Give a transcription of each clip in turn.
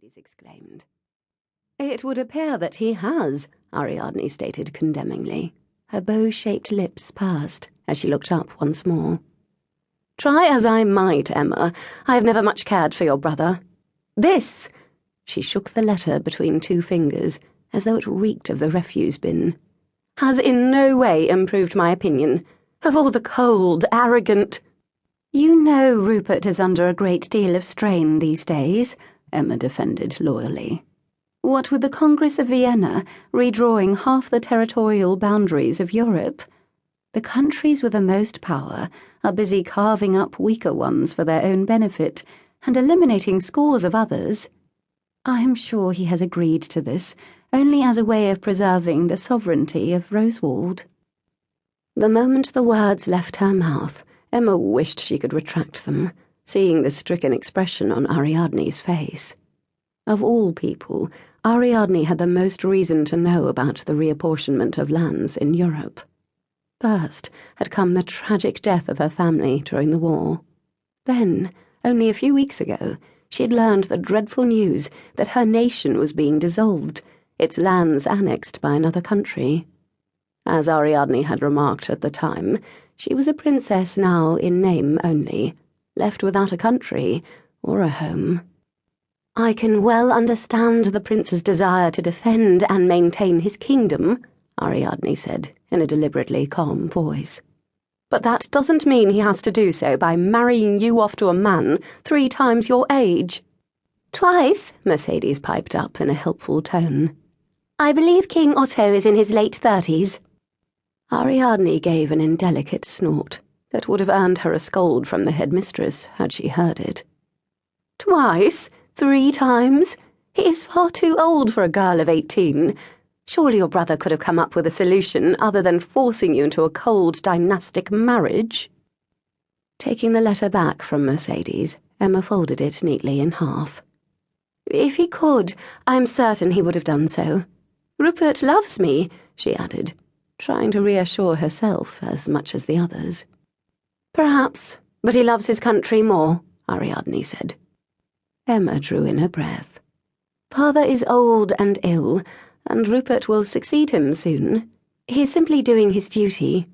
Mercedes exclaimed. "It would appear that he has," Ariadne stated condemningly. Her bow-shaped lips pursed as she looked up once more. "Try as I might, Emma, I have never much cared for your brother. This," she shook the letter between two fingers, as though it reeked of the refuse bin, "has in no way improved my opinion of all the cold, arrogant—" "You know Rupert is under a great deal of strain these days," Emma defended loyally. "What with the Congress of Vienna redrawing half the territorial boundaries of Europe, the countries with the most power are busy carving up weaker ones for their own benefit and eliminating scores of others. I am sure he has agreed to this only as a way of preserving the sovereignty of Rosewald." The moment the words left her mouth, Emma wished she could retract them, seeing the stricken expression on Ariadne's face. Of all people, Ariadne had the most reason to know about the reapportionment of lands in Europe. First had come the tragic death of her family during the war. Then, only a few weeks ago, she had learned the dreadful news that her nation was being dissolved, its lands annexed by another country. As Ariadne had remarked at the time, she was a princess now in name only, left without a country or a home. "I can well understand the prince's desire to defend and maintain his kingdom," Ariadne said in a deliberately calm voice. "But that doesn't mean he has to do so by marrying you off to a man 3 times your age." "Twice," Mercedes piped up in a helpful tone. "I believe King Otto is in his late 30s. Ariadne gave an indelicate snort that would have earned her a scold from the headmistress had she heard it. "Twice? 3 times? He is far too old for a girl of 18. Surely your brother could have come up with a solution other than forcing you into a cold dynastic marriage." Taking the letter back from Mercedes, Emma folded it neatly in half. "If he could, I am certain he would have done so. Rupert loves me," she added, trying to reassure herself as much as the others. "Perhaps, but he loves his country more," Ariadne said. Emma drew in her breath. "Father is old and ill, and Rupert will succeed him soon. He is simply doing his duty."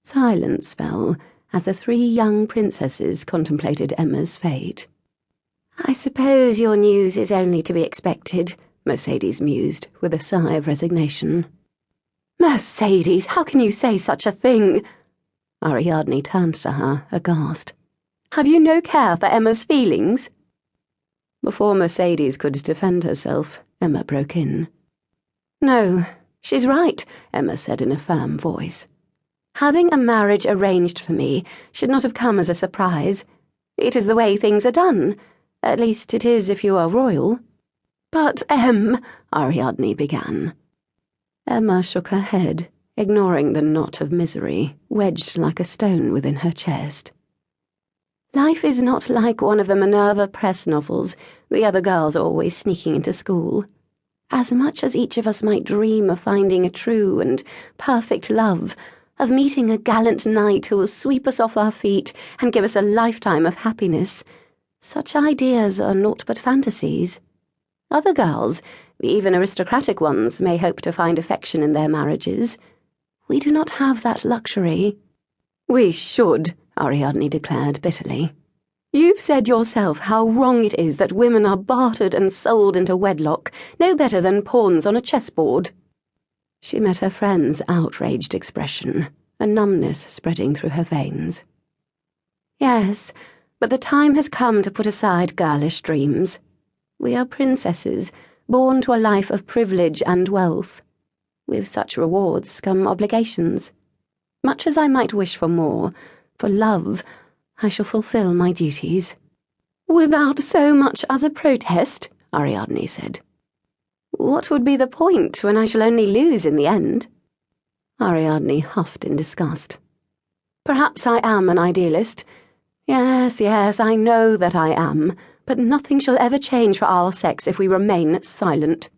Silence fell as the 3 young princesses contemplated Emma's fate. "I suppose your news is only to be expected," Mercedes mused with a sigh of resignation. "Mercedes, how can you say such a thing?" Ariadne turned to her, aghast. "Have you no care for Emma's feelings?" Before Mercedes could defend herself, Emma broke in. "No, she's right," Emma said in a firm voice. "Having a marriage arranged for me should not have come as a surprise. It is the way things are done. At least it is if you are royal." "But, Ariadne began. Emma shook her head, ignoring the knot of misery wedged like a stone within her chest. "Life is not like one of the Minerva Press novels the other girls are always sneaking into school. As much as each of us might dream of finding a true and perfect love, of meeting a gallant knight who will sweep us off our feet and give us a lifetime of happiness, such ideas are naught but fantasies. Other girls, even aristocratic ones, may hope to find affection in their marriages. We do not have that luxury." "We should," Ariadne declared bitterly. "You've said yourself how wrong it is that women are bartered and sold into wedlock, no better than pawns on a chessboard." She met her friend's outraged expression, a numbness spreading through her veins. "Yes, but the time has come to put aside girlish dreams. We are princesses, born to a life of privilege and wealth. With such rewards come obligations. Much as I might wish for more, for love, I shall fulfill my duties." "Without so much as a protest?" Ariadne said. "What would be the point when I shall only lose in the end?" Ariadne huffed in disgust. "Perhaps I am an idealist. Yes, I know that I am, but nothing shall ever change for our sex if we remain silent."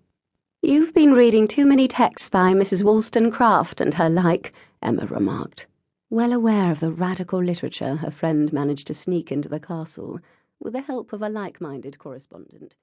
"You've been reading too many texts by Mrs. Wollstonecraft and her like," Emma remarked, well aware of the radical literature her friend managed to sneak into the castle with the help of a like-minded correspondent.